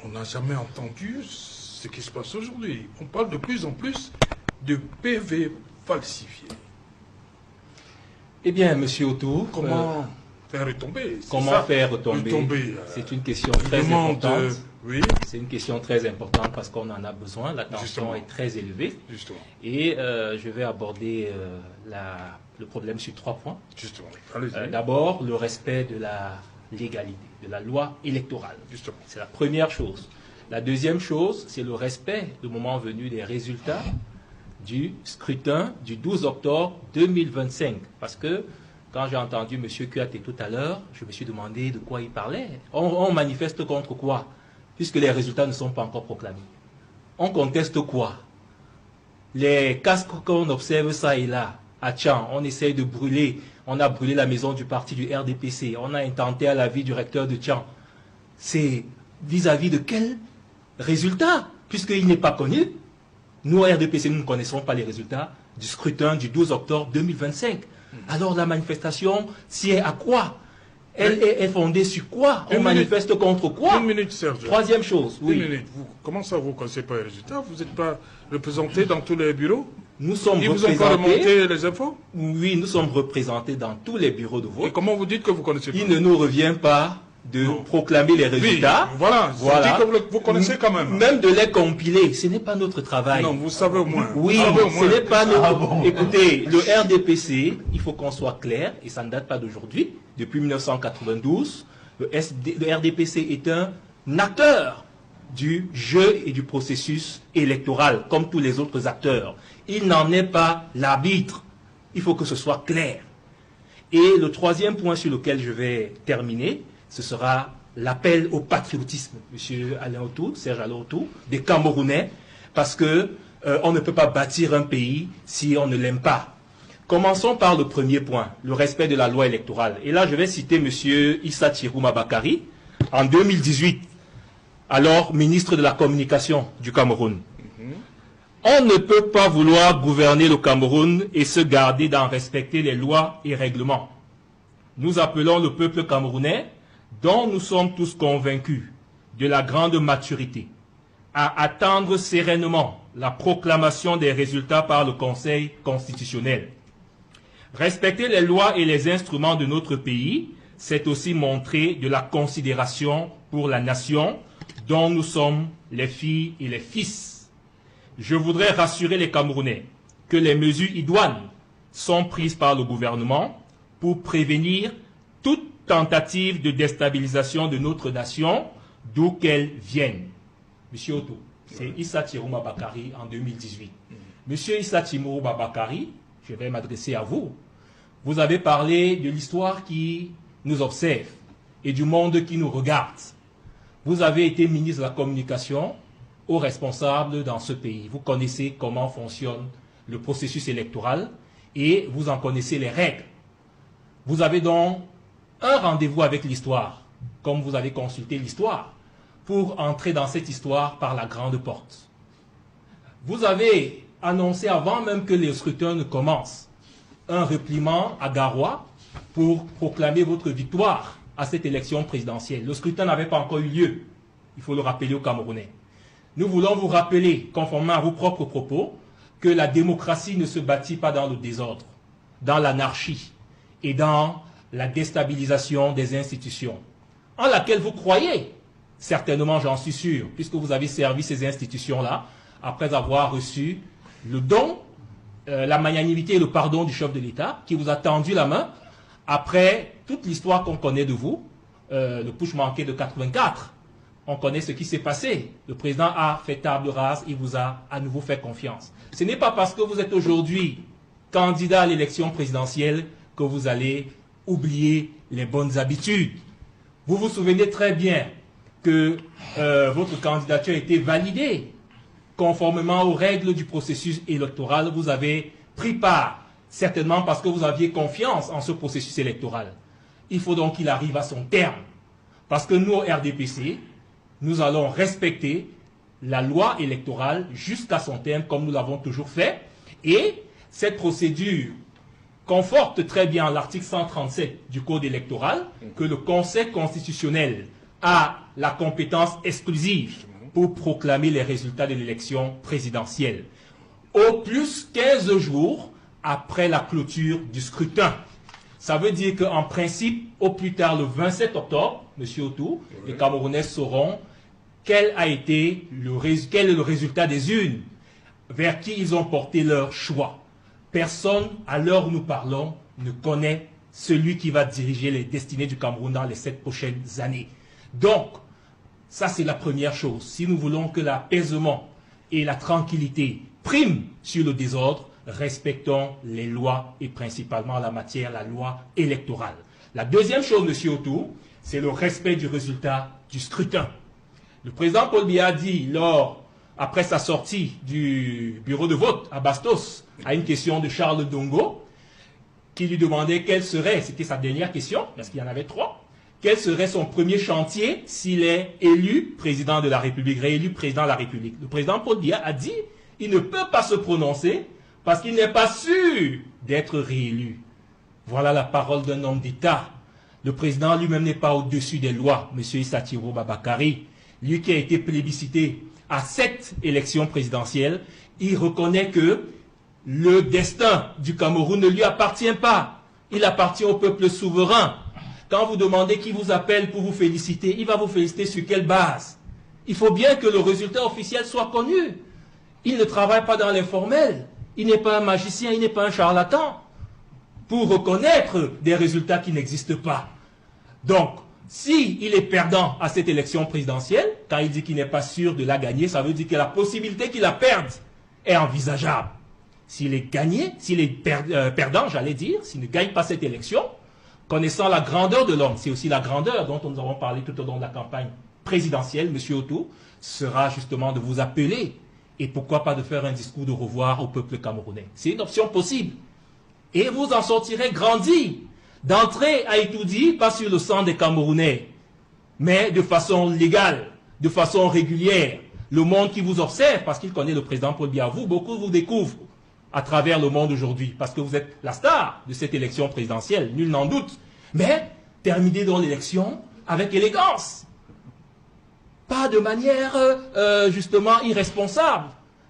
on n'a jamais entendu ce qui se passe aujourd'hui. On parle de plus en plus de PV falsifiés. Eh bien, monsieur Otto, comment faire retomber? Comment faire retomber? C'est une question très importante. Oui. C'est une question très importante parce qu'on en a besoin. La tension est très élevée. Justement. Et je vais aborder le problème sur 3 points. Justement. D'abord, le respect de la légalité, de la loi électorale. Justement. C'est la première chose. La deuxième chose, c'est le respect, le moment venu, des résultats du scrutin du 12 octobre 2025. Parce que quand j'ai entendu M. Kouyaté tout à l'heure, je me suis demandé de quoi il parlait. On manifeste contre quoi? Puisque les résultats ne sont pas encore proclamés. On conteste quoi? Les casques qu'on observe ça et là, à Tchang, on essaye de brûler. On a brûlé la maison du parti du RDPC. On a intenté à la vie du recteur de Tchang. C'est vis-à-vis de quel résultat? Puisqu'il n'est pas connu. Nous, au RDPC, nous ne connaissons pas les résultats du scrutin du 12 octobre 2025. Alors la manifestation, si elle à quoi? Elle est fondée sur quoi? On manifeste contre quoi? Une minute, Serge. Troisième chose, oui. Une minute. Comment ça, vous ne connaissez pas les résultats? Vous n'êtes pas représenté dans tous les bureaux? Nous sommes Ils vous ont pas remonté les infos? Oui, nous sommes représentés dans tous les bureaux de vote. Et comment vous dites que vous connaissez pas? Il ne nous revient pas de proclamer les résultats. Oui, voilà. Que vous connaissez quand même. Même de les compiler, ce n'est pas notre travail. Non, vous savez au moins. Oui, ce n'est pas notre... Écoutez, le RDPC, il faut qu'on soit clair, et ça ne date pas d'aujourd'hui. Depuis 1992, le RDPC est un acteur du jeu et du processus électoral, comme tous les autres acteurs. Il n'en est pas l'arbitre. Il faut que ce soit clair. Et le troisième point sur lequel je vais terminer, ce sera l'appel au patriotisme, M. Alain Otto, Serge Alain Otto, des Camerounais, parce que on ne peut pas bâtir un pays si on ne l'aime pas. Commençons par le premier point, le respect de la loi électorale. Et là, je vais citer M. Issa Chirouma Bakari, en 2018, alors ministre de la Communication du Cameroun. On ne peut pas vouloir gouverner le Cameroun et se garder d'en respecter les lois et règlements. Nous appelons le peuple camerounais, dont nous sommes tous convaincus de la grande maturité, à attendre sereinement la proclamation des résultats par le Conseil constitutionnel. Respecter les lois et les instruments de notre pays, c'est aussi montrer de la considération pour la nation dont nous sommes les filles et les fils. Je voudrais rassurer les Camerounais que les mesures idoines sont prises par le gouvernement pour prévenir toute tentative de déstabilisation de notre nation, d'où qu'elle vienne. Monsieur Otto, c'est Issa Chirouma Bakari en 2018. Monsieur Issa Chirouma Bakari, je vais m'adresser à vous. Vous avez parlé de l'histoire qui nous observe et du monde qui nous regarde. Vous avez été ministre de la Communication, haut responsable dans ce pays. Vous connaissez comment fonctionne le processus électoral et vous en connaissez les règles. Vous avez donc un rendez-vous avec l'histoire, comme vous avez consulté l'histoire, pour entrer dans cette histoire par la grande porte. Vous avez annoncé avant même que les scrutins ne commencent un repliement à Garoua pour proclamer votre victoire à cette élection présidentielle. Le scrutin n'avait pas encore eu lieu, il faut le rappeler aux Camerounais. Nous voulons vous rappeler, conformément à vos propres propos, que la démocratie ne se bâtit pas dans le désordre, dans l'anarchie et dans la déstabilisation des institutions, en laquelle vous croyez, certainement j'en suis sûr, puisque vous avez servi ces institutions-là, après avoir reçu le don, la magnanimité et le pardon du chef de l'État, qui vous a tendu la main, après toute l'histoire qu'on connaît de vous, le push manqué de 84. On connaît ce qui s'est passé. Le président a fait table rase, il vous a à nouveau fait confiance. Ce n'est pas parce que vous êtes aujourd'hui candidat à l'élection présidentielle que vous allez oublier les bonnes habitudes. Vous vous souvenez très bien que votre candidature a été validée conformément aux règles du processus électoral. Vous avez pris part, certainement parce que vous aviez confiance en ce processus électoral. Il faut donc qu'il arrive à son terme. Parce que nous, au RDPC, nous allons respecter la loi électorale jusqu'à son terme, comme nous l'avons toujours fait. Et cette procédure conforte très bien l'article 137 du Code électoral que le Conseil constitutionnel a la compétence exclusive pour proclamer les résultats de l'élection présidentielle. Au plus 15 jours après la clôture du scrutin. Ça veut dire qu'en principe, au plus tard le 27 octobre, M. Autou, les Camerounais sauront quel est le résultat des urnes, vers qui ils ont porté leur choix. Personne, à l'heure où nous parlons, ne connaît celui qui va diriger les destinées du Cameroun dans les 7 prochaines années. Donc, ça c'est la première chose. Si nous voulons que l'apaisement et la tranquillité priment sur le désordre, respectons les lois et principalement en la matière, la loi électorale. La deuxième chose, M. Autou, c'est le respect du résultat du scrutin. Le président Paul Biya a dit, après sa sortie du bureau de vote à Bastos, à une question de Charles Dongo, qui lui demandait quelle serait, c'était sa dernière question, parce qu'il y en avait 3, quel serait son premier chantier s'il est élu président de la République, réélu président de la République. Le président Paul Biya a dit, il ne peut pas se prononcer parce qu'il n'est pas sûr d'être réélu. Voilà la parole d'un homme d'État. Le président lui-même n'est pas au-dessus des lois, M. Issa Thiro Babakari. Lui qui a été plébiscité à 7 élections présidentielles, il reconnaît que le destin du Cameroun ne lui appartient pas. Il appartient au peuple souverain. Quand vous demandez qui vous appelle pour vous féliciter, il va vous féliciter sur quelle base? Il faut bien que le résultat officiel soit connu. Il ne travaille pas dans l'informel. Il n'est pas un magicien, il n'est pas un charlatan pour reconnaître des résultats qui n'existent pas. Donc, s'il est perdant à cette élection présidentielle, quand il dit qu'il n'est pas sûr de la gagner, ça veut dire que la possibilité qu'il la perde est envisageable. S'il est gagné, s'il est perdant, j'allais dire, s'il ne gagne pas cette élection, connaissant la grandeur de l'homme, c'est aussi la grandeur dont nous avons parlé tout au long de la campagne présidentielle, M. Autou, sera justement de vous appeler et pourquoi pas de faire un discours de revoir au peuple camerounais. C'est une option possible. Et vous en sortirez grandi. D'entrer à Itoudi, pas sur le sang des Camerounais, mais de façon légale, de façon régulière. Le monde qui vous observe, parce qu'il connaît le président Paul Biya, beaucoup vous découvrent à travers le monde aujourd'hui, parce que vous êtes la star de cette élection présidentielle, nul n'en doute. Mais terminez donc l'élection avec élégance. Pas de manière justement irresponsable,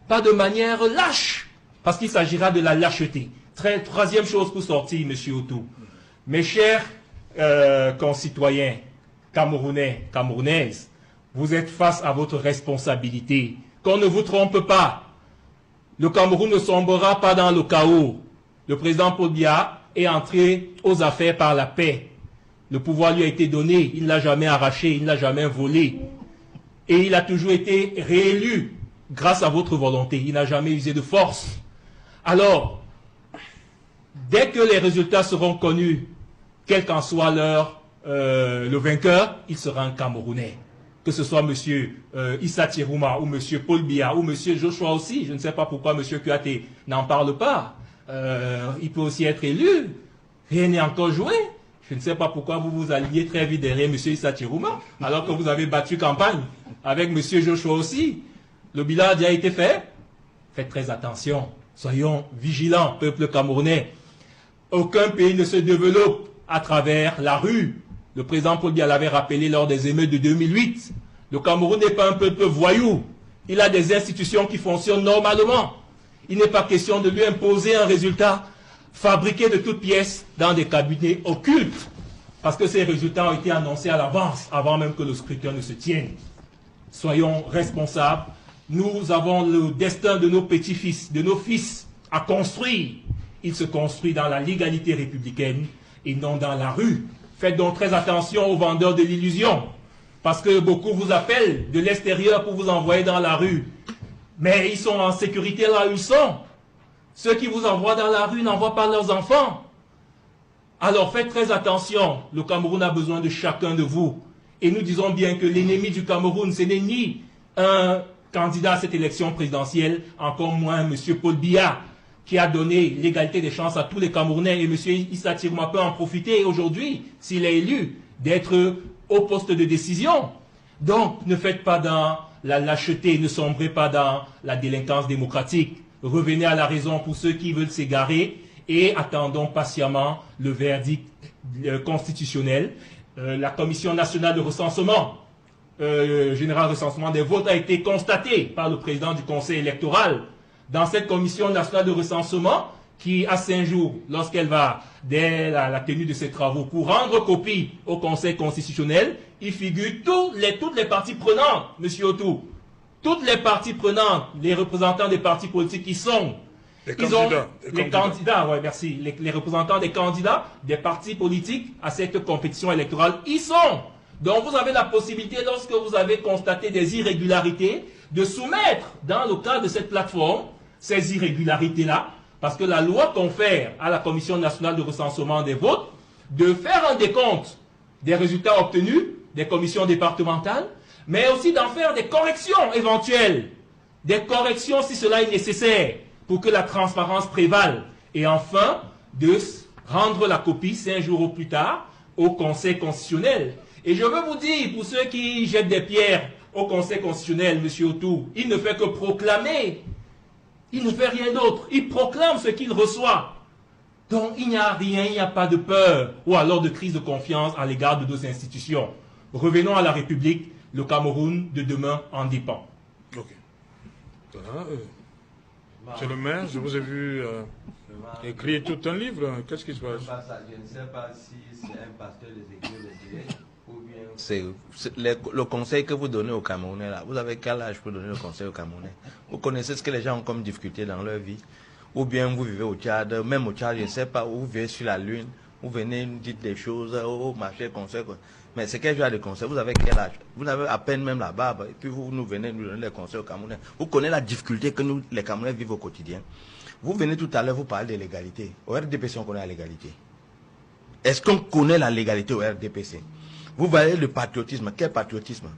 pas de manière lâche, parce qu'il s'agira de la lâcheté. Troisième chose pour sortir, M. Autou. Mes chers concitoyens camerounais, camerounaises, vous êtes face à votre responsabilité. Qu'on ne vous trompe pas. Le Cameroun ne sombrera pas dans le chaos. Le président Paul Biya est entré aux affaires par la paix. Le pouvoir lui a été donné, il ne l'a jamais arraché, il ne l'a jamais volé. Et il a toujours été réélu grâce à votre volonté. Il n'a jamais usé de force. Alors, dès que les résultats seront connus, quel qu'en soit le vainqueur, il sera un Camerounais. Que ce soit M. Issa Thirouma ou M. Paul Biya ou M. Joshua aussi, je ne sais pas pourquoi M. Kouyaté n'en parle pas. Il peut aussi être élu. Rien n'est encore joué. Je ne sais pas pourquoi vous vous alliez très vite derrière M. Issa Thirouma, alors que vous avez battu campagne avec M. Joshua aussi. Le bilan a déjà été fait. Faites très attention. Soyons vigilants, peuple camerounais. Aucun pays ne se développe à travers la rue. Le président Paul Biya l'avait rappelé lors des émeutes de 2008. Le Cameroun n'est pas un peuple voyou. Il a des institutions qui fonctionnent normalement. Il n'est pas question de lui imposer un résultat fabriqué de toutes pièces dans des cabinets occultes. Parce que ces résultats ont été annoncés à l'avance, avant même que le scrutin ne se tienne. Soyons responsables. Nous avons le destin de nos petits-fils, de nos fils à construire. Il se construit dans la légalité républicaine et non dans la rue. Faites donc très attention aux vendeurs de l'illusion, parce que beaucoup vous appellent de l'extérieur pour vous envoyer dans la rue. Mais ils sont en sécurité là où ils sont. Ceux qui vous envoient dans la rue n'envoient pas leurs enfants. Alors faites très attention. Le Cameroun a besoin de chacun de vous. Et nous disons bien que l'ennemi du Cameroun, ce n'est ni un candidat à cette élection présidentielle, encore moins M. Paul Biya, qui a donné l'égalité des chances à tous les Camerounais. Et M. Issa Thirouma peut en profiter aujourd'hui, s'il est élu, d'être au poste de décision. Donc, ne faites pas dans la lâcheté, ne sombrez pas dans la délinquance démocratique. Revenez à la raison pour ceux qui veulent s'égarer et attendons patiemment le verdict constitutionnel. La Commission nationale de recensement général recensement des votes a été constaté par le président du conseil électoral dans cette commission nationale de recensement qui, à 5 jours, lorsqu'elle va, dès la tenue de ses travaux, pour rendre copie au conseil constitutionnel, il figure toutes les parties prenantes, monsieur Otou. Toutes les parties prenantes, les représentants des partis politiques qui sont. Les représentants des candidats des partis politiques à cette compétition électorale, ils sont. Donc vous avez la possibilité, lorsque vous avez constaté des irrégularités, de soumettre dans le cadre de cette plateforme ces irrégularités-là, parce que la loi confère à la Commission nationale de recensement des votes de faire un décompte des résultats obtenus des commissions départementales, mais aussi d'en faire des corrections éventuelles, des corrections si cela est nécessaire, pour que la transparence prévale, et enfin de rendre la copie 5 jours au plus tard au Conseil constitutionnel. Et je veux vous dire, pour ceux qui jettent des pierres au Conseil constitutionnel, M. Otou, il ne fait que proclamer. Il ne fait rien d'autre. Il proclame ce qu'il reçoit. Donc il n'y a rien, il n'y a pas de peur ou alors de crise de confiance à l'égard de nos institutions. Revenons à la République. Le Cameroun de demain en dépend. Ok. Monsieur le maire, je vous ai vu écrire tout un livre. Qu'est-ce qui se passe? Je ne sais pas si c'est un pasteur des églises de Dieu ou bien... C'est le conseil que vous donnez aux Camerounais là. Vous avez quel âge pour donner le conseil aux Camerounais? Vous connaissez ce que les gens ont comme difficulté dans leur vie? Ou bien vous vivez au Tchad, même au Tchad, je ne sais pas, où vous vivez sur la Lune, vous venez nous dites des choses au marché conseil. Mais c'est quel genre de conseil? Vous avez quel âge? Vous avez à peine même la barbe, et puis vous nous venez nous donner des conseils aux Camerounais. Vous connaissez la difficulté que nous, les Camerounais, vivent au quotidien. Vous venez tout à l'heure, vous parlez de l'égalité. Au RDPC, on connaît la légalité. Est-ce qu'on connaît la légalité au RDPC? Vous parlez de patriotisme. Quel patriotisme?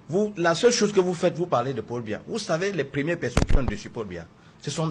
Vous, la seule chose que vous faites, vous parlez de Paul Biya. Vous savez, les premières personnes qui ont dessus Paul Biya, ce sont